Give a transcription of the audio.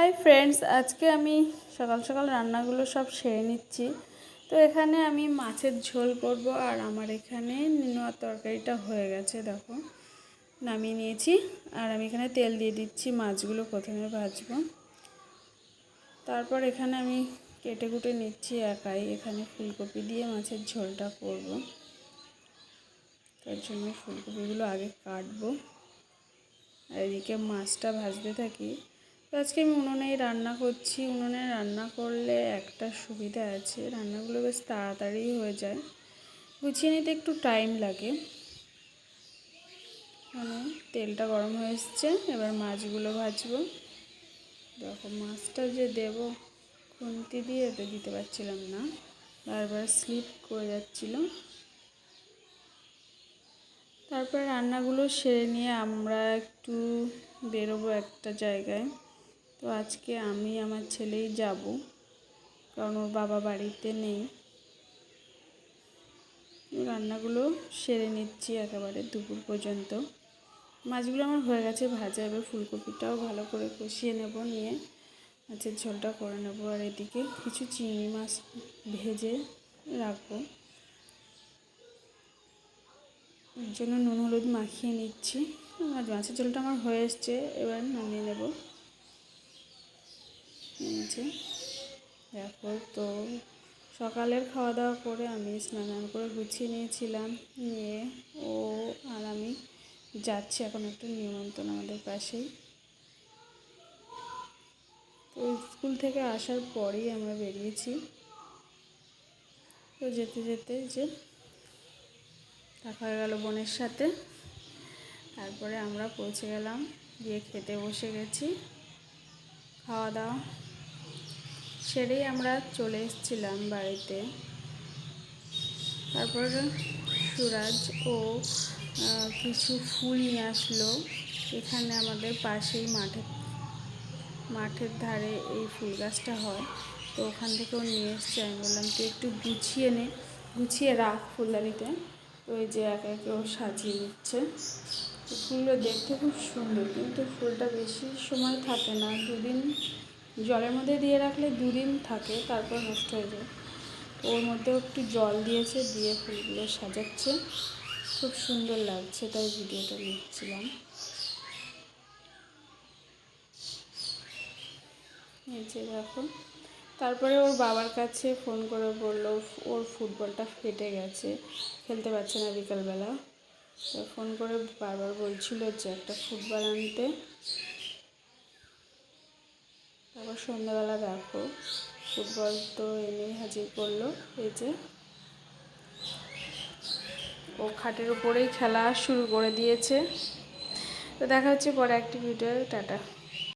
Hi friends, আজকে আমি সকাল সকাল রান্নাগুলো সব সেরে নিচ্ছি। তো এখানে আমি মাছের ঝোল করব, আর আমার এখানে নেনুয়ার তরকারিটা হয়ে গেছে, দেখো নামিয়ে নিয়েছি। আর আমি এখানে তেল দিয়ে দিচ্ছি, মাছগুলো প্রথমে ভাজবো। তারপর এখানে আমি কেটে কুটে নিচ্ছি একাই। এখানে ফুলকপি দিয়ে মাছের ঝোলটা করব, তার জন্য ফুলকপিগুলো আগে কাটবো। আর এদিকে মাছটা ভাজতে থাকি। তো আজকে আমি উনুনেই রান্না করছি। উনুনে রান্না করলে একটা সুবিধা আছে, রান্নাগুলো বেশ তাড়াতাড়ি হয়ে যায়, গুছিয়ে নিতে একটু টাইম লাগে। মানে তেলটা গরম হয়ে এসছে, এবার মাছগুলো ভাজবো। দেখো মাছটা যে দেবো খুন্তি দিয়ে তো দিতে পারছিলাম না, বারবার স্লিপ করে যাচ্ছিলো। তারপর রান্নাগুলো সেরে নিয়ে আমরা একটু বেরোবো একটা জায়গায়। তো আজকে আমি আমার ছেলেই যাব, কারণ ওর বাবা বাড়িতে নেই। রান্নাগুলো সেরে নিচ্ছি একেবারে দুপুর পর্যন্ত। মাছগুলো আমার হয়ে গেছে ভাজা, এবার ফুলকপিটাও ভালো করে কষিয়ে নেব, নিয়ে মাছের ঝোলটা করে নেব। আর এদিকে কিছু চিংড়ি মাছ ভেজে রাখবো, এর জন্য নুন হলুদ মাখিয়ে নিচ্ছি। মাছের ঝোলটা আমার হয়ে এসছে, এবার নামিয়ে নেব। দেখো, তো সকালের খাওয়া দাওয়া করে আমি স্নান করে গুছিয়ে নিয়েছিলাম, নিয়ে ও আর আমি যাচ্ছি এখন একটা নিমন্ত্রণ আমাদের পাশেই। তো স্কুল থেকে আসার পরেই আমরা বেরিয়েছি। তো যেতে যেতে যে দেখা হয়ে গেল বোনের সাথে। তারপরে আমরা পৌঁছে গেলাম, গিয়ে খেতে বসে গেছি। খাওয়া দাওয়া সেরেই আমরা চলে এসেছিলাম বাড়িতে। তারপর সুরাজ ও কিছু ফুল নিয়ে আসলো। এখানে আমাদের পাশেই মাঠের ধারে এই ফুল গাছটা হয়, তো ওখান থেকেও নিয়ে এসছে। আমি বললাম তুই একটু গুছিয়ে রাখ ফুলদানিতে। তো এই যে একে একে ও সাজিয়ে নিচ্ছে। ফুলগুলো দেখতে খুব সুন্দর, কিন্তু ফুলটা বেশি সময় থাকে না, দুদিন জলের মধ্যে দিয়ে রাখলে 2 দিন থাকে, তারপর নষ্ট হয়ে যায়। ওর মধ্যেও একটু জল দিয়েছে, দিয়ে ফুলগুলো সাজাচ্ছে, খুব সুন্দর লাগছে, তাই ভিডিওটা নিচ্ছিলাম। এই যে দেখো, তারপরে ওর বাবার কাছে ফোন করে বললো ওর ফুটবলটা ফেটে গেছে, খেলতে পারছে না বিকালবেলা। তো ফোন করে বারবার বলছিল যে একটা ফুটবল আনতে। তারপর সন্ধ্যাবেলা দেখো ফুটবল তো এনেই হাজির করলো। এই যে ও খাটের উপরেই খেলা শুরু করে দিয়েছে। তো দেখা হচ্ছে পরে একটি ভিডিও। টাটা।